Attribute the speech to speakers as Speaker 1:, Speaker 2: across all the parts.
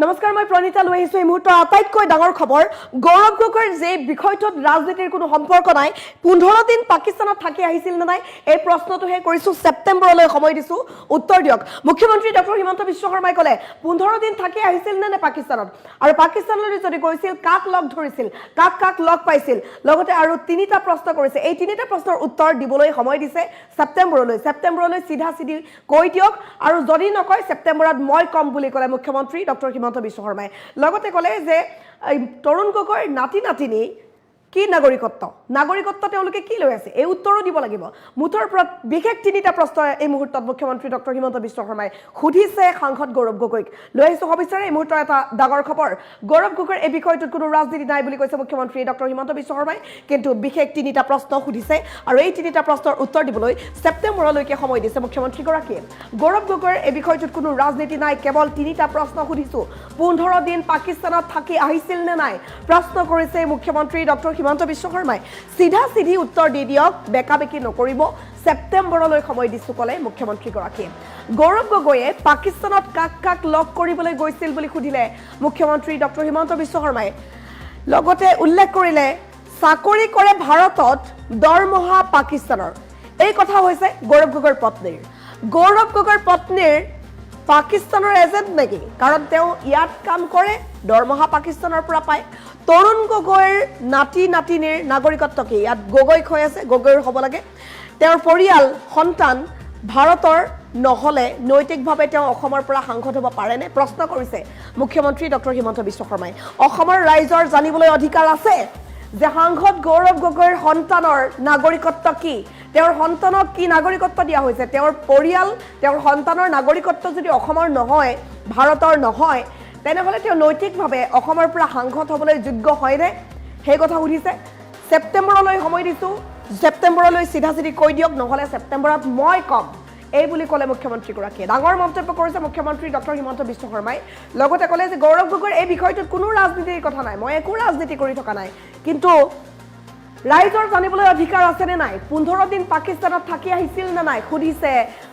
Speaker 1: নমস্কাৰ মই প্ৰণীতা লৈ আহিছো এই মুহূৰ্তৰ আটাইতকৈ ডাঙৰ খবৰ গৌৰৱ গগৈৰ যে বিষয়টোত ৰাজনীতিৰ কোনো সম্পৰ্ক নাই 15 দিন পাকিস্তানত থাকি আহিছিল নে নাই এই প্ৰশ্নটোহে কৰিছো সেপ্টেম্বৰলৈ সময় দিছো উত্তৰ দিয়ক মুখ্যমন্ত্ৰী ডক্টৰ হিমন্ত বিশ্ব শৰ্মাই কলে 15 দিন থাকি আহিছিল নে পাকিস্তানত আৰু পাকিস্তানলৈ যদি গৈছিল কাক লগ ধৰিছিল কাক লগ পাইছিল লগতে আৰু তিনিটা প্ৰশ্ন কৰিছে এই তিনিটা প্ৰশ্নৰ উত্তৰ দিবলৈ সময় দিছে সেপ্টেম্বৰলৈ সিধা কৈ দিয়ক আৰু যদি নকয় সেপ্টেম্বৰত মই কম বুলি কলে মুখ্যমন্ত্ৰী ডক্টৰ হিমন্ত বিশ্ব শৰ্মাই লগতে কলে যে তৰুণ গগৈৰ নাতি কি নাগৰিকত্ব তেওঁলোকে কি লৈ আছে এই উত্তৰো দিব লাগিব মুঠৰ ওপৰত বিশেষ তিনিটা প্ৰশ্ন এই মুহূৰ্তত মুখ্যমন্ত্ৰী ডক্টৰ হিমন্ত বিশ্ব শৰ্মাই সুধিছে সাংসদ গৌৰৱ গগৈক লৈ আহিছো সবিস্তাৰে এই মুহূৰ্তৰ এটা ডাঙৰ খবৰ গৌৰৱ গগৈৰ এই বিষয়টোত কোনো ৰাজনীতি নাই বুলি কৈছে মুখ্যমন্ত্ৰী ডক্টৰ হিমন্ত বিশ্ব শৰ্মাই কিন্তু বিশেষ তিনিটা প্ৰশ্ন সুধিছে আৰু এই তিনিটা প্ৰশ্নৰ উত্তৰ দিবলৈ সেপ্টেম্বৰলৈকে সময় দিছে মুখ্যমন্ত্ৰীগৰাকীয়ে গৌৰৱ গগৈৰ এই বিষয়টোত কোনো ৰাজনীতি নাই কেৱল তিনিটা প্ৰশ্ন সুধিছো 15 দিন পাকিস্তানত থাকি আহিছিল নে নাই প্ৰশ্ন কৰিছে মুখ্যমন্ত্ৰী ডক্টৰ হিমন্ত বিশ্ব শৰ্মাই সিধি উত্তৰ দি দিয়ক বেকাবেকি নকৰিব সেপ্টেম্বৰলৈ সময় দিছো কলে মুখ্যমন্ত্ৰীগৰাকীয়ে গৌৰৱ গগৈয়ে পাকিস্তানত কাক লগ কৰিবলৈ গৈছিল বুলি সুধিলে মুখ্যমন্ত্ৰী ডক্টৰ হিমন্ত বিশ্ব শৰ্মাই লগতে উল্লেখ কৰিলে চাকৰি কৰে ভাৰতত দৰমহা পাকিস্তানৰ এই কথা হৈছে গৌৰৱ গগৈৰ পত্নীৰ পাকিস্তানৰ এজেন্ট নেকি কাৰণ তেওঁ ইয়াত কাম কৰে দৰমহা পাকিস্তানৰ পৰা পায় তৰুণ গগৈৰ নাতিনীৰ নাগৰিকত্ব কি ইয়াত গগৈ হৈ আছে গগৈৰ হ'ব লাগে তেওঁৰ পৰিয়াল সন্তান ভাৰতৰ নহলে নৈতিকভাৱে তেওঁ অসমৰ পৰা সাংসদ হ'ব পাৰেনে প্ৰশ্ন কৰিছে মুখ্যমন্ত্ৰী ডক্টৰ হিমন্ত বিশ্ব শৰ্মাই অসমৰ ৰাইজৰ জানিবলৈ অধিকাৰ আছে যে সাংসদ গৌৰৱ গগৈৰ সন্তানৰ নাগৰিকত্ব কি তেওঁৰ সন্তানক কি নাগৰিকত্ব দিয়া হৈছে তেওঁৰ পৰিয়াল তেওঁৰ সন্তানৰ নাগৰিকত্ব যদি অসমৰ নহয় ভাৰতৰ নহয় তেনেহলে তেওঁ নৈতিকভাৱে অসমৰ পৰা সাংসদ হ'বলৈ যোগ্য হয়নে সেই কথা সুধিছে সেপ্টেম্বৰলৈ সময় দিছো সেপ্টেম্বৰলৈ সিধা কৈ দিয়ক নহলে সেপ্টেম্বৰত মই কম এই বুলি কলে মুখ্যমন্ত্ৰীগৰাকীয়ে ডাঙৰ মন্তব্য কৰিছে মুখ্যমন্ত্ৰী ডক্টৰ হিমন্ত বিশ্ব শৰ্মাই লগতে কলে যে গৌৰৱ গগৈৰ এই বিষয়টোত কোনো ৰাজনীতিৰ কথা নাই মই একো ৰাজনীতি কৰি থকা নাই কিন্তু ৰাইজৰ জানিবলৈ অধিকাৰ আছে নে নাই 15 দিন পাকিস্তানত থাকি আহিছিল নে নাই সুধিছে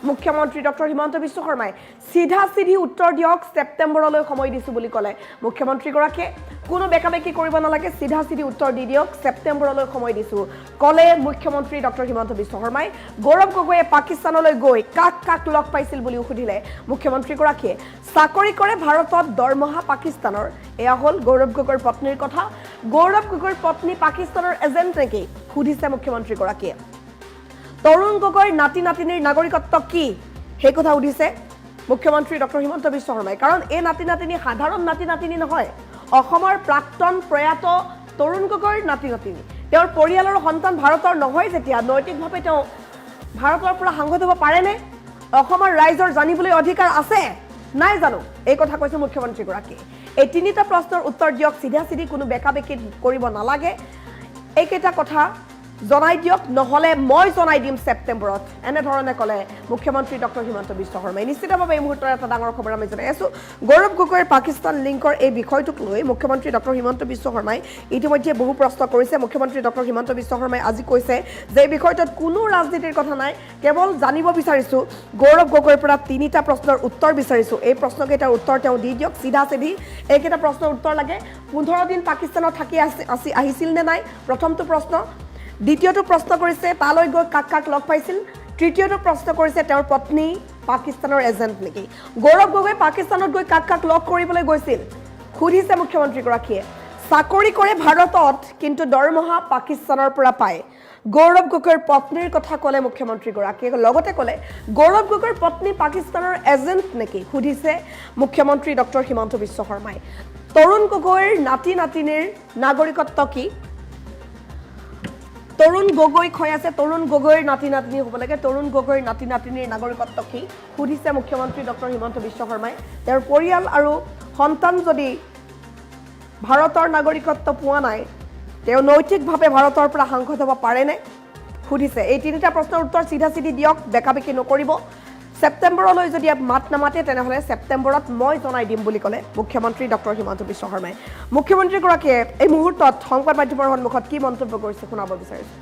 Speaker 1: মুখ্যমন্ত্ৰী ডক্টৰ হিমন্ত বিশ্ব শৰ্মাই সিধা উত্তৰ দিয়ক সেপ্টেম্বৰলৈ সময় দিছো বুলি কলে মুখ্যমন্ত্ৰীগৰাকীয়ে কোনো বেকাবেকি কৰিব নালাগে সিধা উত্তৰ দি দিয়ক সেপ্টেম্বৰলৈ সময় দিছো কলে মুখ্যমন্ত্ৰী ডক্টৰ হিমন্ত বিশ্ব শৰ্মাই গৌৰৱ গগৈয়ে পাকিস্তানলৈ গৈ কাক লগ পাইছিল বুলি সুধিলে মুখ্যমন্ত্ৰীগৰাকীয়ে চাকৰি কৰে ভাৰতত দৰমহা পাকিস্তানৰ এয়া হল গৌৰৱ গগৈৰ পত্নীৰ কথা গৌৰৱ গগৈৰ পত্নী পাকিস্তানৰ এজেন্ট নেকি সুধিছে মুখ্যমন্ত্ৰীগৰাকীয়ে তৰুণ গগৈৰ নাতিনীৰ নাগৰিকত্ব কি সেই কথা সুধিছে মুখ্যমন্ত্ৰী ডক্টৰ হিমন্ত বিশ্ব শৰ্মাই কাৰণ এই নাতিনী সাধাৰণ নাতিনী নহয় অসমৰ প্ৰাক্তন প্ৰয়াত তৰুণ গগৈৰ নাতিনী তেওঁৰ পৰিয়ালৰ সন্তান ভাৰতৰ নহয় যেতিয়া নৈতিকভাৱে তেওঁ ভাৰতৰ পৰা সাংসদ হ'ব পাৰেনে অসমৰ ৰাইজৰ জানিবলৈ অধিকাৰ আছে নাই জানো এই কথা কৈছে মুখ্যমন্ত্ৰীগৰাকীয়ে এই তিনিটা প্ৰশ্নৰ উত্তৰ দিয়ক সিধা কোনো বেকাবেকি কৰিব নালাগে এইকেইটা কথা জনাই দিয়ক নহলে মই জনাই দিম সেপ্টেম্বৰত এনে ধৰণে কলে মুখ্যমন্ত্ৰী ডক্টৰ হিমন্ত বিশ্ব শৰ্মাই নিশ্চিতভাৱে এই মুহূৰ্তৰ এটা ডাঙৰ খবৰ আমি জনাই আছো গৌৰৱ গগৈৰ পাকিস্তান লিংকৰ এই বিষয়টোক লৈ মুখ্যমন্ত্ৰী ডক্টৰ হিমন্ত বিশ্ব শৰ্মাই ইতিমধ্যে বহু প্ৰশ্ন কৰিছে মুখ্যমন্ত্ৰী ডক্টৰ হিমন্ত বিশ্ব শৰ্মাই আজি কৈছে যে এই বিষয়টোত কোনো ৰাজনীতিৰ কথা নাই কেৱল জানিব বিচাৰিছো গৌৰৱ গগৈৰ পৰা তিনিটা প্ৰশ্নৰ উত্তৰ বিচাৰিছো এই প্ৰশ্নকেইটাৰ উত্তৰ তেওঁ দি দিয়ক সিধা এইকেইটা প্ৰশ্নৰ উত্তৰ লাগে 15 দিন পাকিস্তানত থাকি আহিছিল নে নাই প্ৰথমটো প্ৰশ্ন দ্বিতীয়টো প্ৰশ্ন কৰিছে তালৈ গৈ কাক লগ পাইছিল তৃতীয়টো প্ৰশ্ন কৰিছে তেওঁৰ পত্নী পাকিস্তানৰ এজেন্ট নেকি গৌৰৱ গগৈ পাকিস্তানত গৈ কাক লগ কৰিবলৈ গৈছিল সুধিছে মুখ্যমন্ত্ৰীগৰাকীয়ে চাকৰি কৰে ভাৰতত কিন্তু দৰমহা পাকিস্তানৰ পৰা পায় গৌৰৱ গগৈৰ পত্নীৰ কথা কলে মুখ্যমন্ত্ৰীগৰাকীয়ে লগতে কলে গৌৰৱ গগৈৰ পত্নী পাকিস্তানৰ এজেন্ট নেকি সুধিছে মুখ্যমন্ত্ৰী ডক্টৰ হিমন্ত বিশ্ব শৰ্মাই তৰুণ গগৈৰ নাতিনীৰ নাগৰিকত্ব কি তৰুণ গগৈ হৈ আছে তৰুণ গগৈৰ নাতিনী হ'ব লাগে তৰুণ গগৈৰ নাতিনীৰ নাগৰিকত্ব কি সুধিছে মুখ্যমন্ত্ৰী ডক্টৰ হিমন্ত বিশ্ব শৰ্মাই তেওঁৰ পৰিয়াল আৰু সন্তান যদি ভাৰতৰ নাগৰিকত্ব পোৱা নাই তেওঁ নৈতিকভাৱে ভাৰতৰ পৰা সাংসদ হ'ব পাৰেনে সুধিছে এই তিনিটা প্ৰশ্নৰ উত্তৰ সিধা দিয়ক বেকাবেকি নকৰিব সেপ্টেম্বৰলৈ যদি মাত নামাতে তেনেহলে সেপ্টেম্বৰত মই জনাই দিম বুলি কলে মুখ্যমন্ত্ৰী ডক্টৰ হিমন্ত বিশ্ব শৰ্মাই মুখ্যমন্ত্ৰীগৰাকীয়ে এই মুহূৰ্তত সংবাদ মাধ্যমৰ সন্মুখত কি মন্তব্য কৰিছে শুনাব বিচাৰিছো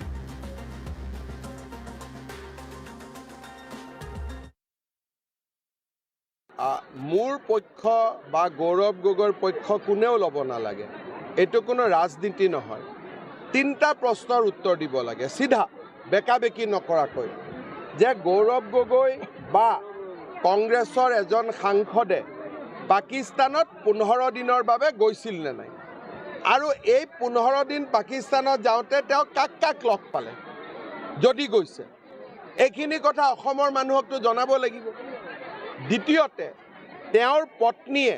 Speaker 2: মোৰ পক্ষ বা গৌৰৱ গগৈৰ পক্ষ কোনেও ল'ব নালাগে। এইটো কোনো ৰাজনীতি নহয়। তিনিটা প্ৰশ্নৰ উত্তৰ দিব লাগে চিধা, বেকাবেকি নকৰাকৈ, যে গৌৰৱ গগৈ বা কংগ্ৰেছৰ এজন সাংসদে পাকিস্তানত 15 দিনৰ বাবে গৈছিল নে নাই, আৰু এই 15 দিন পাকিস্তানত যাওঁতে তেওঁ কাক কাক লগ পালে, যদি গৈছে এইখিনি কথা অসমৰ মানুহকতো জনাব লাগিব। দ্বিতীয়তে, তেওঁৰ পত্নীয়ে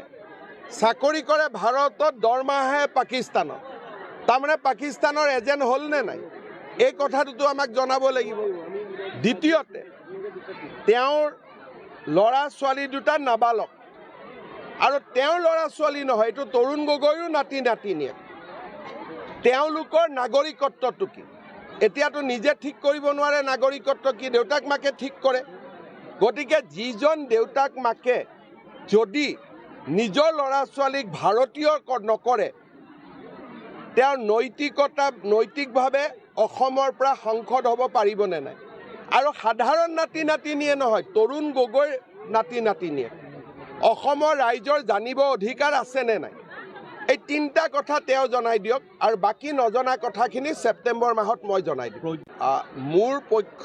Speaker 2: চাকৰি কৰে ভাৰতত, দৰমহাহে পাকিস্তানত, তাৰমানে পাকিস্তানৰ এজেণ্ট হ'ল নে নাই, এই কথাটোতো আমাক জনাব লাগিব। দ্বিতীয়তে, তেওঁৰ ল'ৰা ছোৱালী দুটা নাবালক, আৰু তেওঁৰ ল'ৰা ছোৱালী নহয়, এইটো তৰুণ গগৈৰো নাতি নাতিনীয়েক, তেওঁলোকৰ নাগৰিকত্বটো কি? এতিয়াতো নিজে ঠিক কৰিব নোৱাৰে নাগৰিকত্ব কি, দেউতাক মাকে ঠিক কৰে। গতিকে যিজন দেউতাক মাকে যদি নিজৰ ল'ৰা ছোৱালীক ভাৰতীয় নকৰে, তেওঁৰ নৈতিকভাৱে অসমৰ পৰা সাংসদ হ'ব পাৰিবনে নাই? আৰু সাধাৰণ নাতি নাতিনীয়ে নহয়, তৰুণ গগৈৰ নাতি নাতিনীয়ে অসমৰ ৰাইজৰ জানিব অধিকাৰ আছেনে নাই, এই তিনিটা কথা তেওঁ জনাই দিয়ক, আৰু বাকী নজনা কথাখিনি ছেপ্টেম্বৰ মাহত মই জনাই দিম। মোৰ পক্ষ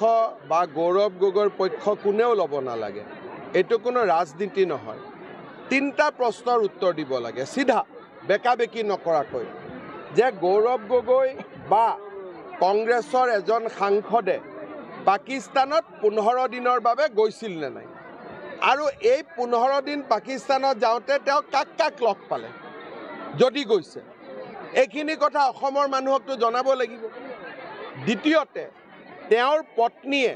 Speaker 2: বা গৌৰৱ গগৈৰ পক্ষ কোনেও ল'ব নালাগে। এইটো কোনো ৰাজনীতি নহয়। তিনিটা প্ৰশ্নৰ উত্তৰ দিব লাগে চিধা, বেকাবেকি নকৰাকৈ, যে গৌৰৱ গগৈ বা কংগ্ৰেছৰ এজন সাংসদে পাকিস্তানত 15 দিনৰ বাবে গৈছিল নে নাই, আৰু এই 15 দিন পাকিস্তানত যাওঁতে তেওঁ কাক কাক লগ পালে, যদি গৈছে এইখিনি কথা অসমৰ মানুহকতো জনাব লাগিব। দ্বিতীয়তে, তেওঁৰ পত্নীয়ে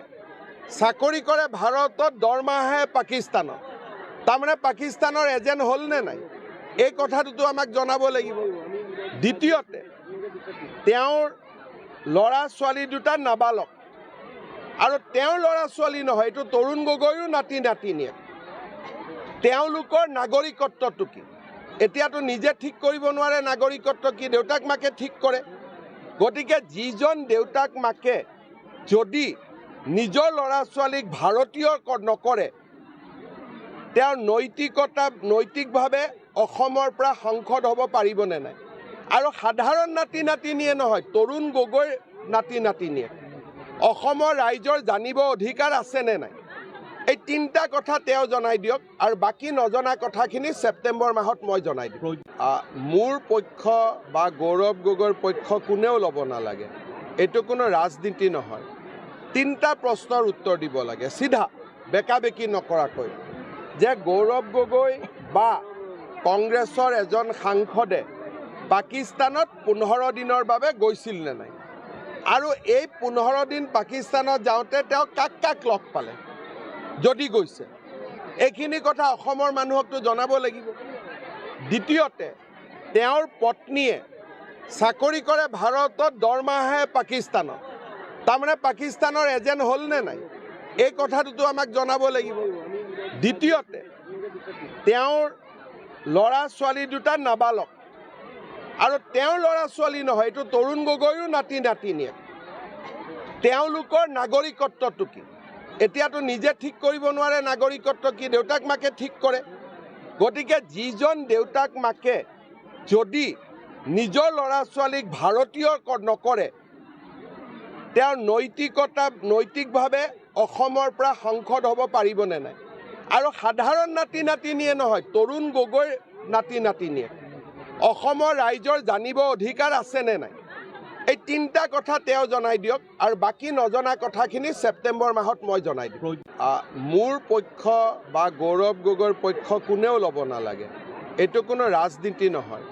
Speaker 2: চাকৰি কৰে ভাৰতত, দৰমহাহে পাকিস্তানত, তাৰমানে পাকিস্তানৰ এজেণ্ট হ'ল নে নাই, এই কথাটোতো আমাক জনাব লাগিব। দ্বিতীয়তে, তেওঁৰ ল'ৰা ছোৱালী দুটা নাবালক, আৰু তেওঁৰ ল'ৰা ছোৱালী নহয়, এইটো তৰুণ গগৈৰো নাতি নাতিনীয়েক, তেওঁলোকৰ নাগৰিকত্বটো কি? এতিয়াতো নিজে ঠিক কৰিব নোৱাৰে নাগৰিকত্ব কি, দেউতাক মাকে ঠিক কৰে। গতিকে যিজন দেউতাক মাকে যদি নিজৰ ল'ৰা ছোৱালীক ভাৰতীয় নকৰে, তেওঁৰ নৈতিকভাৱে অসমৰ পৰা সাংসদ হ'ব পাৰিবনে নাই? আৰু সাধাৰণ নাতি নাতিনীয়ে নহয়, তৰুণ গগৈৰ নাতি নাতিনীয়ে অসমৰ ৰাইজৰ জানিব অধিকাৰ আছেনে নাই, এই তিনিটা কথা তেওঁ জনাই দিয়ক, আৰু বাকী নজনা কথাখিনি ছেপ্টেম্বৰ মাহত মই জনাই দিম। মোৰ পক্ষ বা গৌৰৱ গগৈৰ পক্ষ কোনেও ল'ব নালাগে। এইটো কোনো ৰাজনীতি নহয়। তিনিটা প্ৰশ্নৰ উত্তৰ দিব লাগে চিধা, বেকাবেকি নকৰাকৈ, যে গৌৰৱ গগৈ বা কংগ্ৰেছৰ এজন সাংসদে পাকিস্তানত 15 দিনৰ বাবে গৈছিল নে নাই, আৰু এই 15 দিন পাকিস্তানত যাওঁতে তেওঁ কাক কাক লগ পালে, যদি গৈছে এইখিনি কথা অসমৰ মানুহকতো জনাব লাগিব। দ্বিতীয়তে, তেওঁৰ পত্নীয়ে চাকৰি কৰে ভাৰতত, দৰমহাহে পাকিস্তানত, তাৰমানে পাকিস্তানৰ এজেণ্ট হ'ল নে নাই, এই কথাটোতো আমাক জনাব লাগিব। দ্বিতীয়তে, তেওঁৰ ল'ৰা ছোৱালী দুটা নাবালক, আৰু তেওঁৰ ল'ৰা ছোৱালী নহয়, এইটো তৰুণ গগৈৰো নাতি নাতিনীয়েক, তেওঁলোকৰ নাগৰিকত্বটো কি? এতিয়াতো নিজে ঠিক কৰিব নোৱাৰে নাগৰিকত্ব কি, দেউতাক মাকে ঠিক কৰে। গতিকে যিজন দেউতাক মাকে যদি নিজৰ ল'ৰা ছোৱালীক ভাৰতীয় নকৰে, তেওঁৰ নৈতিকভাৱে অসমৰ পৰা সাংসদ হ'ব পাৰিবনে নাই? আৰু সাধাৰণ নাতি নাতিনীয়ে নহয়, তৰুণ গগৈৰ নাতি নাতিনীয়ে অসমৰ ৰাইজৰ জানিব অধিকাৰ আছেনে নাই, এই তিনিটা কথা তেওঁ জনাই দিয়ক, আৰু বাকী নজনা কথাখিনি ছেপ্টেম্বৰ মাহত মই জনাই দিম। মোৰ পক্ষ বা গৌৰৱ গগৈৰ পক্ষ কোনেও ল'ব নালাগে। এইটো কোনো ৰাজনীতি নহয়।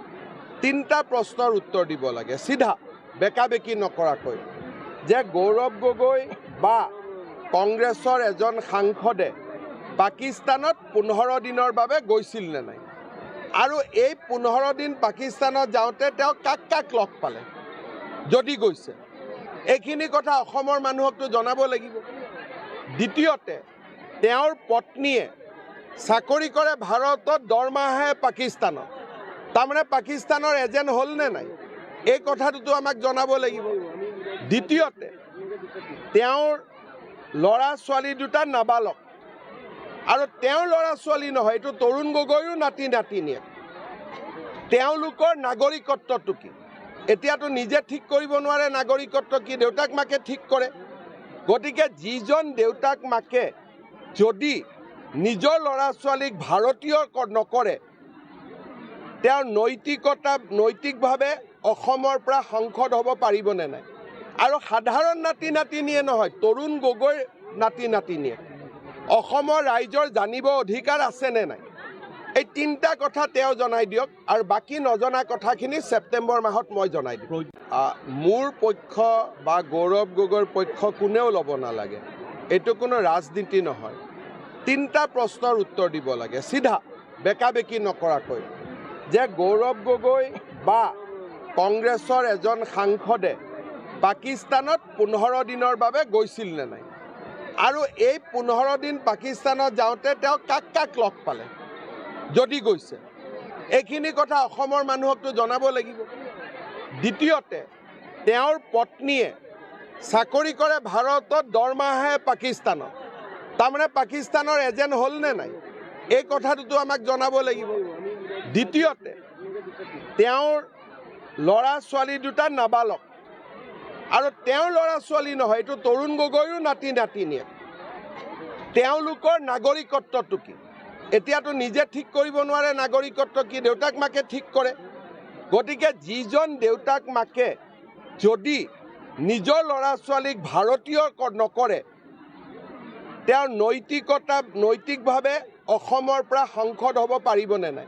Speaker 2: তিনিটা প্ৰশ্নৰ উত্তৰ দিব লাগে চিধা, বেকাবেকি নকৰাকৈ, যে গৌৰৱ গগৈ বা কংগ্ৰেছৰ এজন সাংসদে পাকিস্তানত 15 দিনৰ বাবে গৈছিল নে নাই, আৰু এই 15 দিন পাকিস্তানত যাওঁতে তেওঁ কাক কাক লগ পালে, যদি গৈছে এইখিনি কথা অসমৰ মানুহকতো জনাব লাগিব। দ্বিতীয়তে, তেওঁৰ পত্নীয়ে চাকৰি কৰে ভাৰতত, দৰমহাহে পাকিস্তানত, তাৰমানে পাকিস্তানৰ এজেণ্ট হ'ল নে নাই, এই কথাটোতো আমাক জনাব লাগিব। দ্বিতীয়তে, তেওঁৰ ল'ৰা ছোৱালী দুটা নাবালক, আৰু তেওঁৰ ল'ৰা ছোৱালী নহয়, এইটো তৰুণ গগৈৰো নাতি নাতিনীয়েক। তেওঁলোকৰ নাগৰিকত্বটো কি? এতিয়াতো নিজে ঠিক কৰিব নোৱাৰে নাগৰিকত্ব কি, দেউতাক মাকে ঠিক কৰে। গতিকে যিজন দেউতাক মাকে যদি নিজৰ ল'ৰা ছোৱালীক ভাৰতীয় নকৰে, তেওঁৰ নৈতিকভাৱে অসমৰ পৰা সংসদ হ'ব পাৰিবনে নাই? আৰু সাধাৰণ নাতি নাতিনীয়ে নহয়, তৰুণ গগৈৰ নাতি নাতিনীয়ে অসমৰ ৰাইজৰ জানিব অধিকাৰ আছেনে নাই? এই তিনিটা কথা তেওঁ জনাই দিয়ক, আৰু বাকী নজনা কথাখিনি ছেপ্টেম্বৰ মাহত মই জনাই দিম। মোৰ পক্ষ বা গৌৰৱ গগৈৰ পক্ষ কোনেও ল'ব নালাগে। এইটো কোনো ৰাজনীতি নহয়। তিনিটা প্ৰশ্নৰ উত্তৰ দিব লাগে, চিধা বেকা বেকি নকৰাকৈ, যে গৌৰৱ গগৈ বা কংগ্ৰেছৰ এজন সাংসদে পাকিস্তানত 15 দিনৰ বাবে গৈছিল নে নাই, আৰু এই 15 দিন পাকিস্তানত যাওঁতে তেওঁ কাক কাক লগ পালে, যদি গৈছে এইখিনি কথা অসমৰ মানুহকতো জনাব লাগিব। দ্বিতীয়তে, তেওঁৰ পত্নীয়ে চাকৰি কৰে ভাৰতত, দৰমহাহে পাকিস্তানত, তাৰমানে পাকিস্তানৰ এজেণ্ট হ'ল নে নাই, এই কথাটোতো আমাক জনাব লাগিব। দ্বিতীয়তে, তেওঁৰ ল'ৰা ছোৱালী দুটা নাবালক, আৰু তেওঁৰ ল'ৰা ছোৱালী নহয়, এইটো তৰুণ গগৈৰো নাতি নাতিনীয়েক। তেওঁলোকৰ নাগৰিকত্বটো কি? এতিয়াতো নিজে ঠিক কৰিব নোৱাৰে নাগৰিকত্ব কি, দেউতাক মাকে ঠিক কৰে। গতিকে যিজন দেউতাক মাকে যদি নিজৰ ল'ৰা ছোৱালীক ভাৰতীয় নকৰে, তেওঁৰ নৈতিকভাৱে অসমৰ পৰা সংসদ হ'ব পাৰিবনে নাই?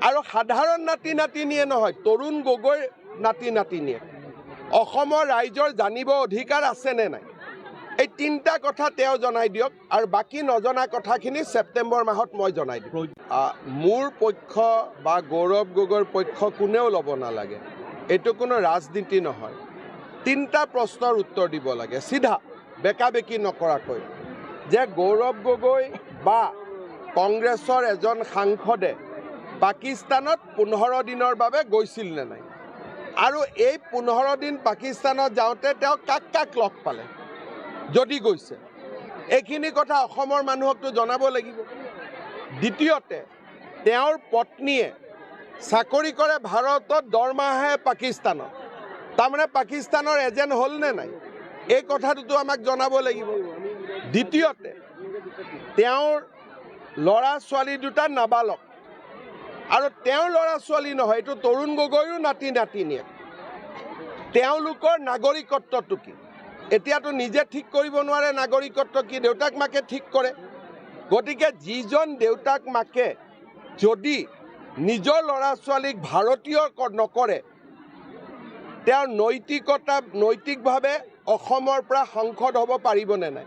Speaker 2: আৰু সাধাৰণ নাতি নাতিনীয়ে নহয়, তৰুণ গগৈৰ নাতি নাতিনীয়ে অসমৰ ৰাইজৰ জানিব অধিকাৰ আছেনে নাই? এই তিনিটা কথা তেওঁ জনাই দিয়ক, আৰু বাকী নজনা কথাখিনি ছেপ্টেম্বৰ মাহত মই জনাই দিম। মোৰ পক্ষ বা গৌৰৱ গগৈৰ পক্ষ কোনেও ল'ব নালাগে। এইটো কোনো ৰাজনীতি নহয়। তিনিটা প্ৰশ্নৰ উত্তৰ দিব লাগে, চিধা বেকা বেকি নকৰাকৈ, যে গৌৰৱ গগৈ বা কংগ্ৰেছৰ এজন সাংসদে পাকিস্তানত 15 দিনৰ বাবে গৈছিল নে নাই, আৰু এই 15 দিন পাকিস্তানত যাওঁতে তেওঁ কাক কাক লগ পালে, যদি গৈছে এইখিনি কথা অসমৰ মানুহকতো জনাব লাগিব। দ্বিতীয়তে, তেওঁৰ পত্নীয়ে চাকৰি কৰে ভাৰতত, দৰমহাহে পাকিস্তানত, তাৰমানে পাকিস্তানৰ এজেণ্ট হ'ল নে নাই, এই কথাটোতো আমাক জনাব লাগিব। দ্বিতীয়তে, তেওঁৰ ল'ৰা ছোৱালী দুটা নাবালক, আৰু তেওঁৰ ল'ৰা ছোৱালী নহয়, এইটো তৰুণ গগৈৰো নাতি নাতিনীয়েক। তেওঁলোকৰ নাগৰিকত্বটো কি? এতিয়াতো নিজে ঠিক কৰিব নোৱাৰে নাগৰিকত্ব কি, দেউতাক মাকে ঠিক কৰে। গতিকে যিজন দেউতাক মাকে যদি নিজৰ ল'ৰা ছোৱালীক ভাৰতীয় নকৰে, তেওঁৰ নৈতিকভাৱে অসমৰ পৰা সংসদ হ'ব পাৰিবনে নাই?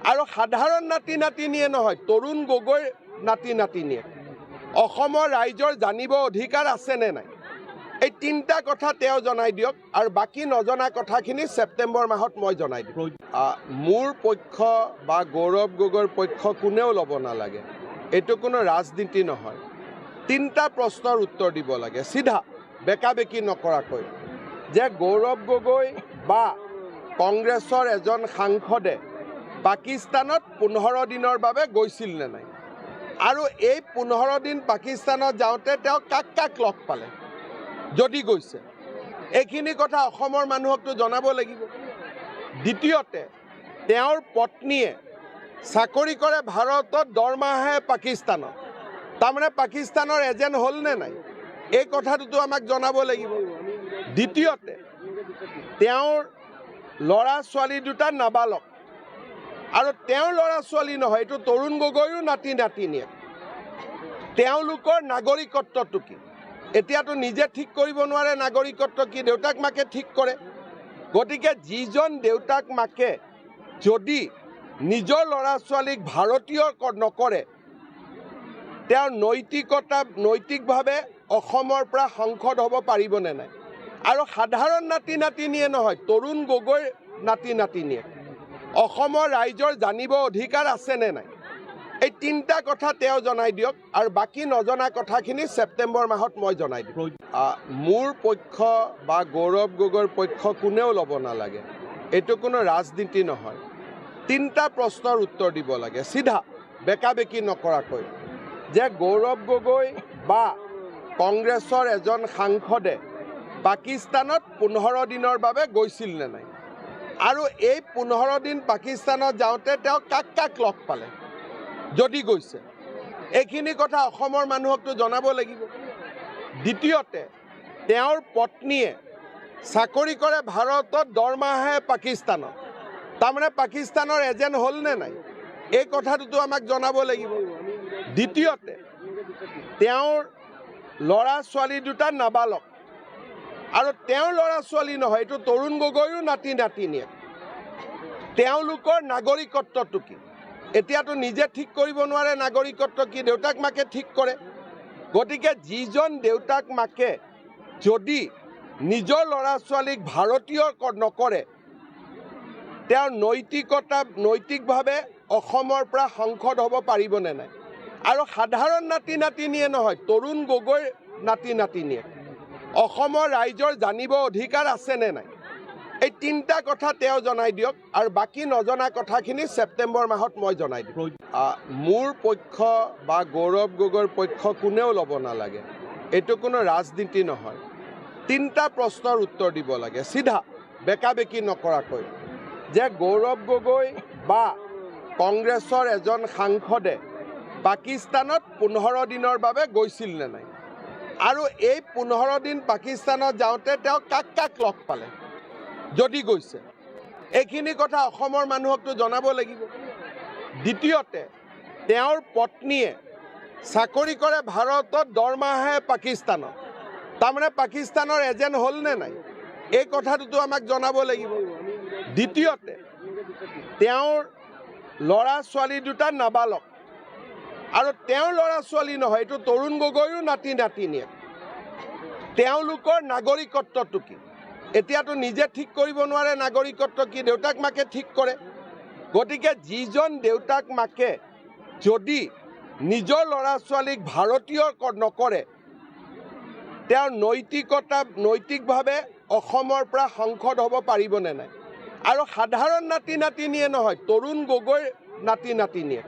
Speaker 2: আৰু সাধাৰণ নাতি নাতিনীয়ে নহয়, তৰুণ গগৈৰ নাতি নাতিনীয়ে অসমৰ ৰাইজৰ জানিব অধিকাৰ আছেনে নাই? এই তিনিটা কথা তেওঁ জনাই দিয়ক, আৰু বাকী নজনা কথাখিনি ছেপ্টেম্বৰ মাহত মই জনাই দিম। মোৰ পক্ষ বা গৌৰৱ গগৈৰ পক্ষ কোনেও ল'ব নালাগে। এইটো কোনো ৰাজনীতি নহয়। তিনিটা প্ৰশ্নৰ উত্তৰ দিব লাগে, চিধা বেকা বেকি নকৰাকৈ, যে গৌৰৱ গগৈ বা কংগ্ৰেছৰ এজন সাংসদে পাকিস্তানত 15 দিনৰ বাবে গৈছিল নে নাই, আৰু এই 15 দিন পাকিস্তানত যাওঁতে তেওঁ কাক কাক লগ পালে, যদি গৈছে এইখিনি কথা অসমৰ মানুহকতো জনাব লাগিব। দ্বিতীয়তে, তেওঁৰ পত্নীয়ে চাকৰি কৰে ভাৰতত, দৰমহাহে পাকিস্তানত, তাৰমানে পাকিস্তানৰ এজেণ্ট হ'ল নে নাই, এই কথাটোতো আমাক জনাব লাগিব। দ্বিতীয়তে, তেওঁৰ ল'ৰা ছোৱালী দুটা নাবালক, আৰু তেওঁৰ ল'ৰা ছোৱালী নহয়, এইটো তৰুণ গগৈৰো নাতি নাতিনীয়ে। তেওঁলোকৰ নাগৰিকত্বটো কি? এতিয়াতো নিজে ঠিক কৰিব নোৱাৰে নাগৰিকত্ব কি, দেউতাক মাকে ঠিক কৰে। গতিকে যিজন দেউতাক মাকে যদি নিজৰ ল'ৰা ছোৱালীক ভাৰতীয় নকৰে, তেওঁৰ নৈতিকভাৱে অসমৰ পৰা সংসদ হ'ব পাৰিবনে নাই? আৰু সাধাৰণ নাতি নাতিনীয়ে নহয়, তৰুণ গগৈৰ নাতি নাতিনীয়ে অসমৰ ৰাইজৰ জানিব অধিকাৰ আছেনে নাই, এই তিনিটা কথা তেওঁ জনাই দিয়ক, আৰু বাকী নজনা কথাখিনি ছেপ্টেম্বৰ মাহত মই জনাই দিম। মোৰ পক্ষ বা গৌৰৱ গগৈৰ পক্ষ কোনেও ল'ব নালাগে। এইটো কোনো ৰাজনীতি নহয়। তিনিটা প্ৰশ্নৰ উত্তৰ দিব লাগে, চিধা বেকাবেকি নকৰাকৈ যে গৌৰৱ গগৈ বা কংগ্ৰেছৰ এজন সাংসদে পাকিস্তানত 15 দিনৰ বাবে গৈছিল নে নাই আৰু এই 15 দিন পাকিস্তানত যাওঁতে তেওঁ কাক কাক লগ পালে যদি গৈছে এইখিনি কথা অসমৰ মানুহকতো জনাব লাগিব। দ্বিতীয়তে তেওঁৰ পত্নীয়ে চাকৰি কৰে ভাৰতত, দৰমহাহে পাকিস্তানত, তাৰমানে পাকিস্তানৰ এজেণ্ট হ'ল নে নাই এই কথাটোতো আমাক জনাব লাগিব। দ্বিতীয়তে তেওঁৰ ল'ৰা ছোৱালী দুটা নাবালক আৰু তেওঁৰ ল'ৰা ছোৱালী নহয়, এইটো তৰুণ গগৈৰো নাতি নাতিনীয়েক, তেওঁলোকৰ নাগৰিকত্বটো কি এতিয়াতো নিজে ঠিক কৰিব নোৱাৰে। নাগৰিকত্ব কি দেউতাক মাকে ঠিক কৰে। গতিকে যিজন দেউতাক মাকে যদি নিজৰ ল'ৰা ছোৱালীক ভাৰতীয় নকৰে, তেওঁৰ নৈতিকভাৱে অসমৰ পৰা সংসদ হ'ব পাৰিবনে নাই। আৰু সাধাৰণ নাতি নাতিনীয়ে নহয়, তৰুণ গগৈৰ নাতি নাতিনীয়ে অসমৰ ৰাইজৰ জানিব অধিকাৰ আছেনে নাই, এই তিনিটা কথা তেওঁ জনাই দিয়ক আৰু বাকী নজনা কথাখিনি ছেপ্টেম্বৰ মাহত মই জনাই দিম। মোৰ পক্ষ বা গৌৰৱ গগৈৰ পক্ষ কোনেও ল'ব নালাগে, এইটো কোনো ৰাজনীতি নহয়। তিনিটা প্ৰশ্নৰ উত্তৰ দিব লাগে চিধা, বেকাবেকি নকৰাকৈ যে গৌৰৱ গগৈ বা কংগ্ৰেছৰ এজন সাংসদে পাকিস্তানত 15 দিনৰ বাবে গৈছিল নে নাই আৰু এই 15 দিন পাকিস্তানত যাওঁতে তেওঁ কাক কাক লগ পালে যদি গৈছে এইখিনি কথা অসমৰ মানুহকতো জনাব লাগিব। দ্বিতীয়তে তেওঁৰ পত্নীয়ে চাকৰি কৰে ভাৰতত, দৰমহাহে পাকিস্তানত, তাৰমানে পাকিস্তানৰ এজেণ্ট হ'ল নে নাই এই কথাটোতো আমাক জনাব লাগিব। দ্বিতীয়তে তেওঁৰ ল'ৰা ছোৱালী দুটা নাবালক আৰু তেওঁৰ ল'ৰা ছোৱালী নহয়, এইটো তৰুণ গগৈৰো নাতি নাতিনীয়েক, তেওঁলোকৰ নাগৰিকত্বটো কি এতিয়াতো নিজে ঠিক কৰিব নোৱাৰে। নাগৰিকত্ব কি দেউতাক মাকে ঠিক কৰে। গতিকে যিজন দেউতাক মাকে যদি নিজৰ ল'ৰা ছোৱালীক ভাৰতীয় নকৰে, তেওঁৰ নৈতিকভাৱে অসমৰ পৰা সংসদ হ'ব পাৰিবনে নাই। আৰু সাধাৰণ নাতি নাতিনীয়ে নহয়, তৰুণ গগৈৰ নাতি নাতিনীয়ে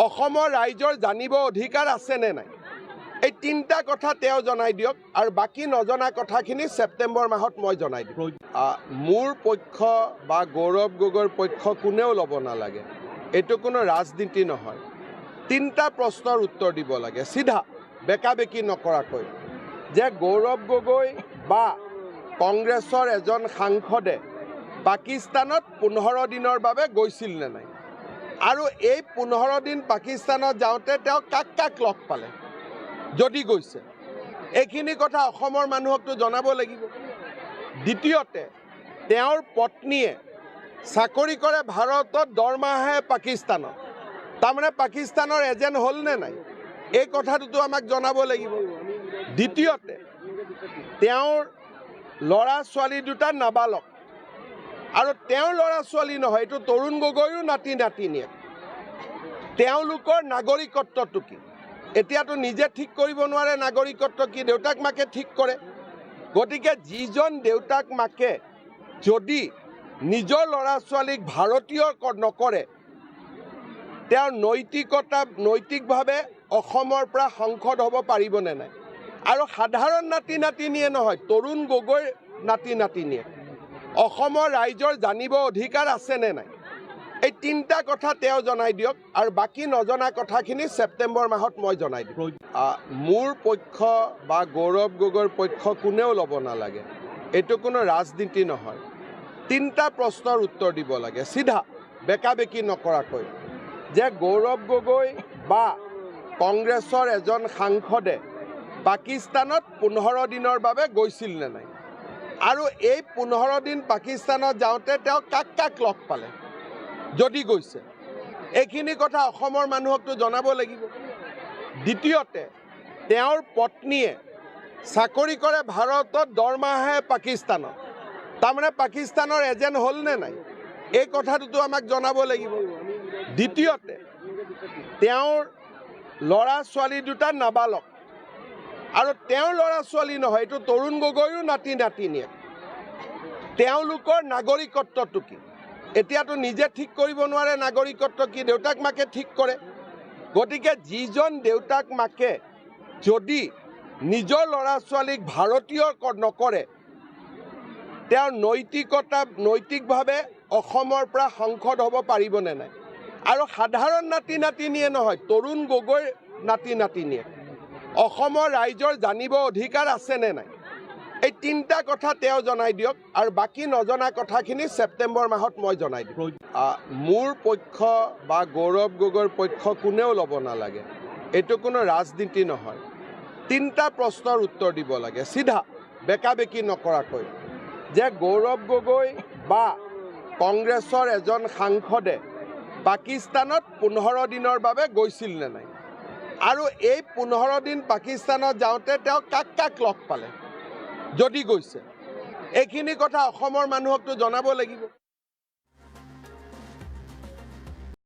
Speaker 2: অসমৰ ৰাইজৰ জানিব অধিকাৰ আছেনে নাই, এই তিনিটা কথা তেওঁ জনাই দিয়ক আৰু বাকী নজনা কথাখিনি ছেপ্টেম্বৰ মাহত মই জনাই দিম। মোৰ পক্ষ বা গৌৰৱ গগৈৰ পক্ষ কোনেও ল'ব নালাগে, এইটো কোনো ৰাজনীতি নহয়। তিনিটা প্ৰশ্নৰ উত্তৰ দিব লাগে চিধা, বেকাবেকি নকৰাকৈ যে গৌৰৱ গগৈ বা কংগ্ৰেছৰ এজন সাংসদে পাকিস্তানত 15 দিনৰ বাবে গৈছিল নে নাই আৰু এই 15 দিন পাকিস্তানত যাওঁতে তেওঁ কাক কাক লগ পালে যদি গৈছে এইখিনি কথা অসমৰ মানুহকতো জনাব লাগিব। দ্বিতীয়তে তেওঁৰ পত্নীয়ে চাকৰি কৰে ভাৰতত, দৰমহাহে পাকিস্তানত, তাৰমানে পাকিস্তানৰ এজেণ্ট হ'ল নে নাই এই কথাটোতো আমাক জনাব লাগিব। দ্বিতীয়তে তেওঁৰ ল'ৰা ছোৱালী দুটা নাবালক আৰু তেওঁৰ ল'ৰা ছোৱালী নহয়, এইটো তৰুণ গগৈৰো নাতি নাতিনীয়েক, তেওঁলোকৰ নাগৰিকত্বটো কি এতিয়াতো নিজে ঠিক কৰিব নোৱাৰে। নাগৰিকত্ব কি দেউতাক মাকে ঠিক কৰে। গতিকে যিজন দেউতাক মাকে যদি নিজৰ ল'ৰা ছোৱালীক ভাৰতীয় নকৰে, তেওঁৰ নৈতিকভাৱে অসমৰ পৰা সংসদ হ'ব পাৰিবনে নাই। আৰু সাধাৰণ নাতি নাতিনীয়ে নহয়, তৰুণ গগৈৰ নাতি নাতিনীয়ে অসমৰ ৰাইজৰ জানিব অধিকাৰ আছেনে নাই, এই তিনিটা কথা তেওঁ জনাই দিয়ক আৰু বাকী নজনা কথাখিনি ছেপ্টেম্বৰ মাহত মই জনাই দিম। মোৰ পক্ষ বা গৌৰৱ গগৈৰ পক্ষ কোনেও ল'ব নালাগে, এইটো কোনো ৰাজনীতি নহয়। তিনিটা প্ৰশ্নৰ উত্তৰ দিব লাগে চিধা, বেকাবেকি নকৰাকৈ যে গৌৰৱ গগৈ বা কংগ্ৰেছৰ এজন সাংসদে পাকিস্তানত 15 দিনৰ বাবে গৈছিল নে নাই আৰু এই 15 দিন পাকিস্তানত যাওঁতে তেওঁ কাক কাক লগ পালে যদি গৈছে এইখিনি কথা অসমৰ মানুহকতো জনাব লাগিব। দ্বিতীয়তে তেওঁৰ পত্নীয়ে চাকৰি কৰে ভাৰতত, দৰমহাহে পাকিস্তানত, তাৰমানে পাকিস্তানৰ এজেণ্ট হ'ল নে নাই এই কথাটোতো আমাক জনাব লাগিব। দ্বিতীয়তে তেওঁৰ ল'ৰা ছোৱালী দুটা নাবালক আৰু তেওঁৰ ল'ৰা ছোৱালী নহয়, এইটো তৰুণ গগৈৰো নাতি নাতিনীয়েক, তেওঁলোকৰ নাগৰিকত্বটো কি এতিয়াতো নিজে ঠিক কৰিব নোৱাৰে। নাগৰিকত্ব কি দেউতাক মাকে ঠিক কৰে। গতিকে যিজন দেউতাক মাকে যদি নিজৰ ল'ৰা ছোৱালীক ভাৰতীয় নকৰে, তেওঁৰ নৈতিকভাৱে অসমৰ পৰা সাংসদ হ'ব পাৰিবনে নাই? আৰু সাধাৰণ নাতি নাতিনীয়ে নহয়, তৰুণ গগৈৰ নাতি নাতিনীয়ে অসমৰ ৰাইজৰ জানিব অধিকাৰ আছেনে নাই? এই তিনিটা কথা তেওঁ জনাই দিয়ক, আৰু বাকী নজনা কথাখিনি ছেপ্টেম্বৰ মাহত মই জনাই দিম। মোৰ পক্ষ বা গৌৰৱ গগৈৰ পক্ষ কোনেও ল'ব নালাগে। এইটো কোনো ৰাজনীতি নহয়। তিনিটা প্ৰশ্নৰ উত্তৰ দিব লাগে, চিধা বেকা বেকি নকৰাকৈ, যে গৌৰৱ গগৈ বা কংগ্ৰেছৰ এজন সাংসদে পাকিস্তানত 15 দিনৰ বাবে গৈছিল নে নাই, আৰু এই 15 দিন পাকিস্তানত যাওঁতে তেওঁ কাক কাক লগ পালে, যদি গৈছে এইখিনি কথা অসমৰ মানুহকতো জনাব লাগিব।